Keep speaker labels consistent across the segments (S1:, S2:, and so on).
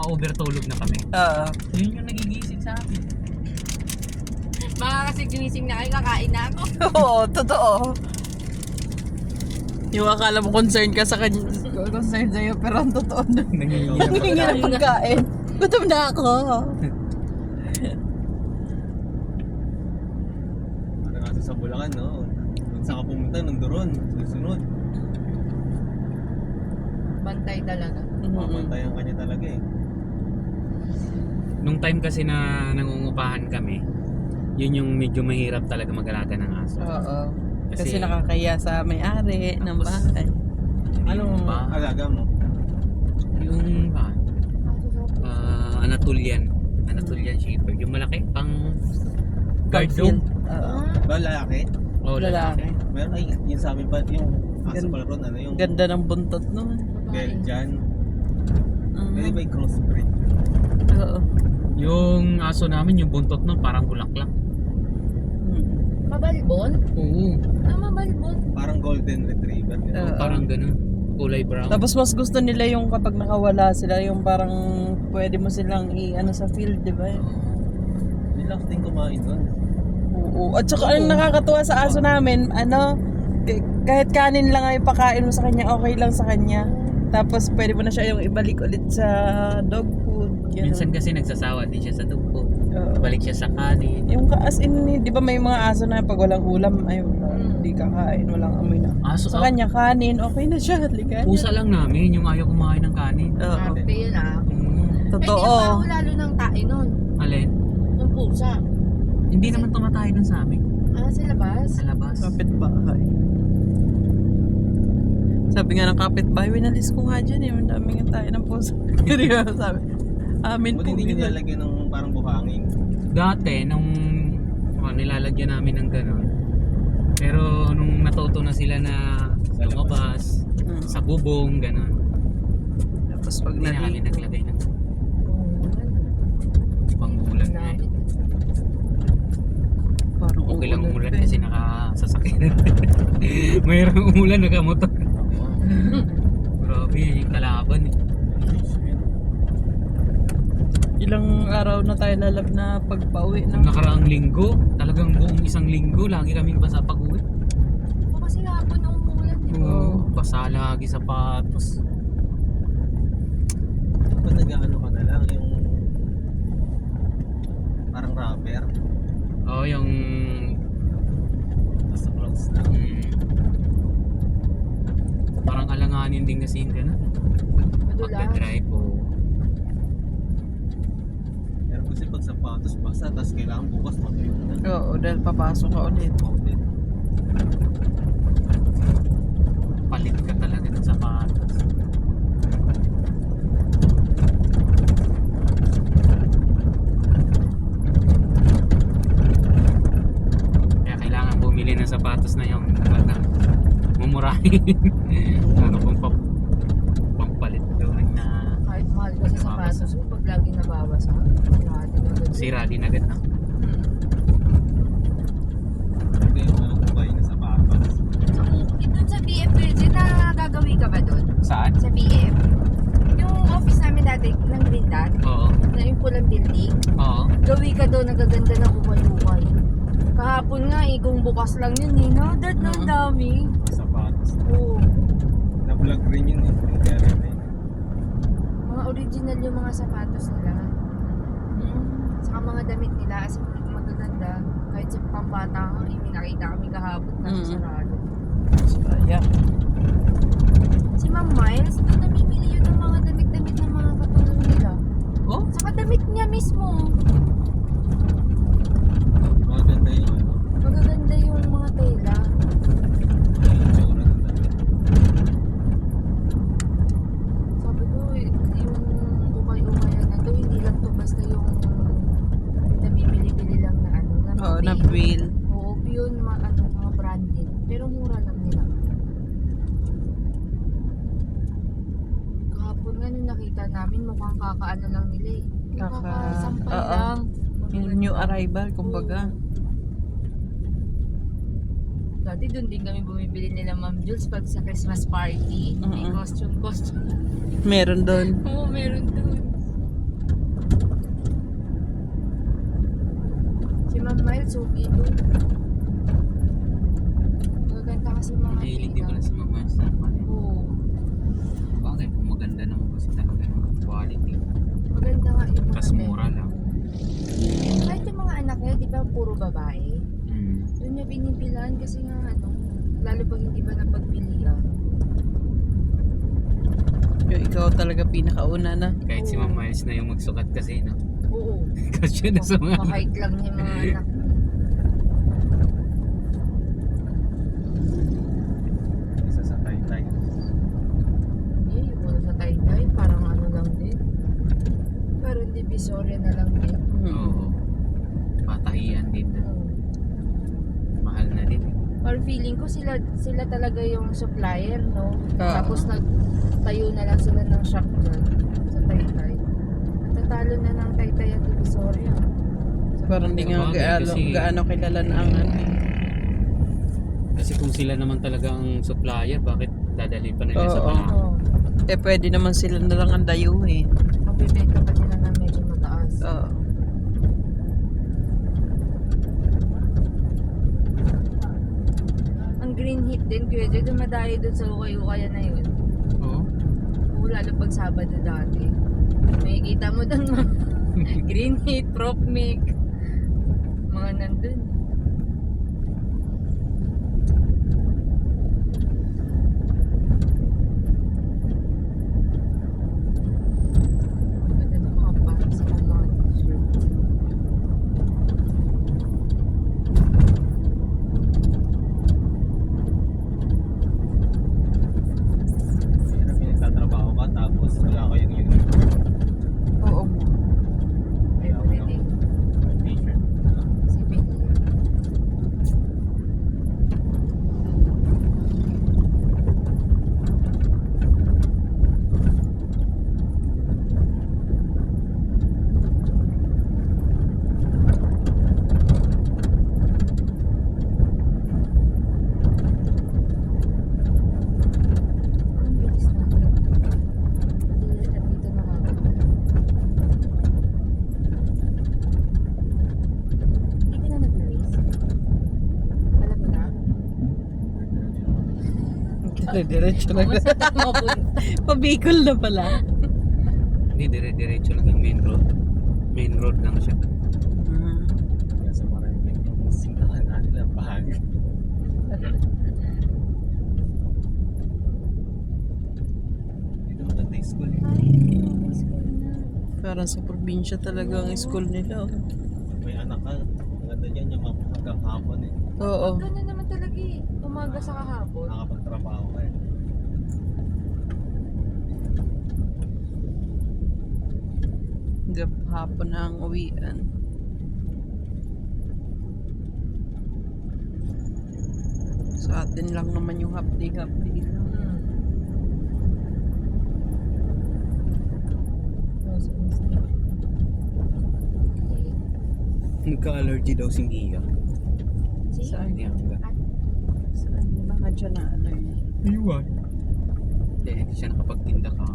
S1: naka-overtulog na kami.
S2: Oo.
S1: Yun yung nagigising sa akin.
S3: Baka kasi ginising na kayo, kakain na ako.
S2: Oo, totoo. Yung akala mo concerned ka sa kanya, concerned sa'yo, pero ang totoo na. Nangingi ng pagkain. Gutom na ako.
S4: Parang kasi sa Bulacan, no? Kung saan ka pumunta, nandoon. Susunod.
S3: Bantay talaga.
S4: Mamantayan ka niya talaga eh.
S1: Nung time kasi na nangungupahan kami, yun yung medyo mahirap talaga mag-alaga ng aso.
S2: Oo. Kasi nakakaya sa may-ari ng bahay.
S4: Anong alaga mo?
S1: Yung Anatolian Shepherd. Yung malaki, pang guard dog.
S2: Oo.
S4: Ba, lalaki?
S1: Oh, lalaki.
S4: Meron ay, yun sa amin pa, yung aso pala ron, ano yung
S2: Ganda ng buntot nun.
S4: Belgian. Pwede ba yung crossbreed?
S2: Oo.
S1: Yung aso namin, yung buntot nun, parang bulaklak.
S3: Mabalbon?
S1: Oo.
S3: Mabalbon.
S4: Parang golden retriever.
S2: Oo.
S1: Parang ganun. Kulay brown.
S2: Tapos mas gusto nila yung kapag nakawala sila, yung parang pwede mo silang i-ano sa field, di ba?
S4: Relax din kumain doon.
S2: Oo. At saka ang nakakatuwa sa aso namin, kahit kanin lang ay pakain mo sa kanya, okay lang sa kanya. Tapos pwede mo na siya yung ibalik ulit sa dog food. Yan.
S1: Minsan kasi nagsasawa din siya sa dog food.
S2: Oo.
S1: Balik siya sa kanin.
S2: Yung as in, di ba may mga aso na pag walang ulam, ay hindi kakain, walang amoy na.
S1: Aso,
S2: Sa kanya kanin, okay na siya. Halika.
S1: pusa lang namin, yung ayaw kumain ng kanin.
S2: Oo.
S3: Arte yun ah.
S2: Totoo.
S3: Ay, di ba lalo ng tae nun?
S1: Alin?
S3: Yung pusa.
S1: Hindi naman tumatay dun sa amin.
S3: Sa labas?
S1: Sa labas.
S2: Kapitbahay. Sabi nga ng kapitbahay, winalis ko nga dyan eh. Ang dami nga tayo ng puso. Sabi, amin po.
S4: Buti hindi nyo nilalagyan ng parang buhangin.
S1: Dati, nung nilalagyan namin ng gano'n. Pero nung natuto na sila na lumabas, sa bubong, gano'n.
S2: Tapos pag
S1: Hindi na kami naglagay ng pangulan na eh.
S2: parang
S1: Okay lang umulan kasi nakasasakyan. Mayroong umulan, nakamotor. Grabe, yung kalaban eh.
S2: Ilang araw na tayo lalab na pagpauwi
S1: Nung
S2: na.
S1: nakaraang linggo, talagang buong isang linggo, lagi kaming basa pag-uwi.
S3: Kasi hapon na umulan.
S1: Oo, basa lagi sapatos.
S4: Ba't nag-ano ka na lang yung parang rubber?
S1: Oo, yung
S4: Basta clothes lang.
S1: parang alanganin din kasi yung gano'n. Pagka-drive po.
S4: Pero kasi pag sapatos basa, tapos kailangan bukas matuyo na.
S2: Oo, dahil papasok ka ulit.
S1: Palit ka talaga ng sapatos. Kaya kailangan bumili ng sapatos na yung mumurahin. Ano kung pampalit gawin na
S3: Kahit mahal ka sa sapatos mo, pag lagi nababasa,
S1: sira din agad na.
S4: Hindi yung mga kubay na sapatos.
S3: Doon sa BF Virgin, gagawi ka ba doon?
S1: Saan?
S3: Sa BF? Yung office namin dati ng Green Dot,
S1: Oo.
S3: na yung pulang building,
S1: Oo.
S3: gawi ka doon, nagaganda ng ukay-ukay. Kahapon nga, kung bukas lang yun no? Dirt na ang dami.
S4: Sapatos.
S3: Oo.
S4: Na-vlog rin yun eh. Yung carrier na yun.
S3: Mga original yung mga sapatos nila. Saka mga damit nila, as in magaganda. Kahit sa pambata nga, may nakita kami kahapon na sarado.
S2: Sayang.
S3: Si Ma'am Miles, doon namimili yun ng mga damit-damit ng mga katulong nila.
S2: Oh?
S3: Saka damit niya mismo.
S4: Maganda yung ano.
S3: Magaganda yung mga tela.
S4: Yung itsura ng damit.
S3: Sabi ko, yung ukay-ukayan na to, hindi lang to basta yung nabibili-bili lang na ano.
S2: Oo, na wheel.
S3: Oo, yun, mga branded. Pero mura lang nila. Kahapon nga nung nakita namin, mukhang kakaano lang nila eh. Kakasampay
S2: Oo.
S3: lang.
S2: Yung new arrival, kumbaga.
S3: Dati doon din kami bumibili nila Ma'am Jules pag sa Christmas party. May costume.
S2: Meron doon.
S3: Oo, meron doon. Miles, okay doon. Maganda kasi mga
S1: Mahilig din
S3: tita.
S1: pala si Mama sa kanila.
S3: Oo.
S1: Bagay, kung maganda naman kasi talaga ng quality.
S3: Maganda nga yung mga
S1: Tas mura lang.
S3: Kahit yung mga anak niya, di ba puro babae?
S1: Mm.
S3: Doon niya binibilan kasi nga ano, lalo pag hindi ba napagpilian.
S2: Yung ikaw talaga pinakauna na.
S1: Kahit si Ma'am Miles na yung magsukat kasi, no?
S3: Oo.
S1: Kasi na sa mga...
S3: Kahit lang niya mga anak.
S4: Isa sa Taytay.
S3: Eh, yung wala sa Taytay, parang ano lang din. Pero hindi Visoria na lang din.
S1: Oo. Patahian din na.
S3: Oo.
S1: Mahal na din.
S3: Or feeling ko sila talaga yung supplier, no?
S2: Oo.
S3: Tapos nagtayo na lang sila ng shop dyan sa Taytay. Natatalo na ng Taytay at Divisoria.
S2: Parang di nga gaano kilala na ang ano.
S1: Kasi kung sila naman talaga ang supplier, bakit dadali pa nila sa
S2: Oo.
S1: bahay?
S3: Oo.
S2: Eh pwede naman sila na lang ang dayuhin.
S3: Magbibenta pa nila na medyo mataas.
S2: Oo.
S3: Ang green heat din, Kuya Joy, dumadayo dun sa ukay-ukayan na yun.
S1: Oo.
S3: Oo, lalo pag Sabado dati. May kita mo dun mga green heat, prop mic. Mga nandun. Ganda ng mga pants, mga t-shirt.
S4: Yan ang pinagtatrabaho ka tapos wala kayong uniform.
S2: Oo.
S3: Everyday.
S4: T-shirt.
S3: Si Billy. Ang bilis natin. Hindi at dito nakakita. Hindi ka na nag-race? Alam mo na?
S2: Diretso na.
S3: Mas tama po.
S2: Pabicol na pala.
S1: Hindi, dire-diretso lang yung main road. Main road lang siya.
S4: Kaya sa maraming yung sintahan na nila bahag. Dito maganda yung school eh.
S2: Parang sa probinsya talaga ang school nila. Oh.
S4: May anak ka. Maganda dyan yung hanggang hapon eh.
S2: Oo.
S3: Ganun naman talaga eh. Umaga sa kahapon.
S4: Nakapagtrabaho ka eh.
S2: Hapon na ang uwian. Sa atin lang naman yung hapdi-hapdi lang.
S1: Nagka-allergy daw si Mia.
S2: Saan?
S1: Hindi hangga.
S2: Saan? Baka dyan na ano yun.
S1: Iwan. Hindi siya nakapagtinda ka.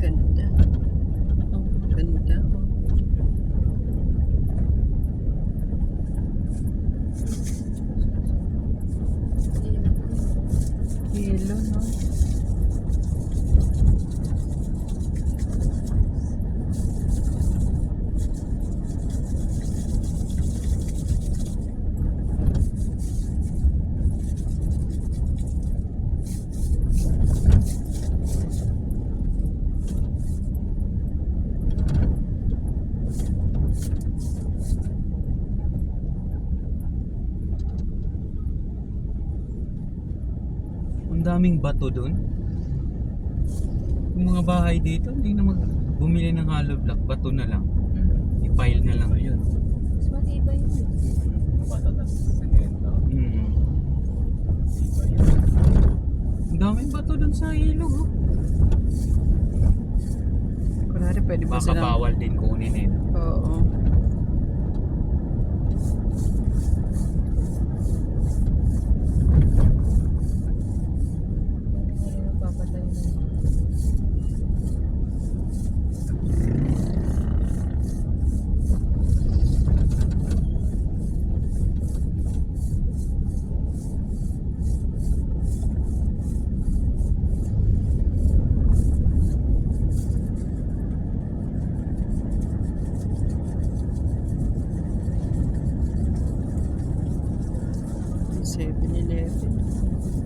S2: Ganda. Oh, ganda. Oh. Hilo, no?
S1: Ang daming bato doon. Yung mga bahay dito, hindi na bumili ng hollow block. Bato na lang. I-pile na lang.
S4: Ayun.
S3: Mas matibay yun.
S4: Patatas semento.
S1: Mm.
S4: Iba yun.
S1: Ang daming bato doon sa ilog. Oh.
S2: Kunwari, pwede ba
S1: Baka
S2: silang...
S1: bawal din kunin eh.
S2: Oo.
S3: Hindi na rin magpapatay ng
S2: 11.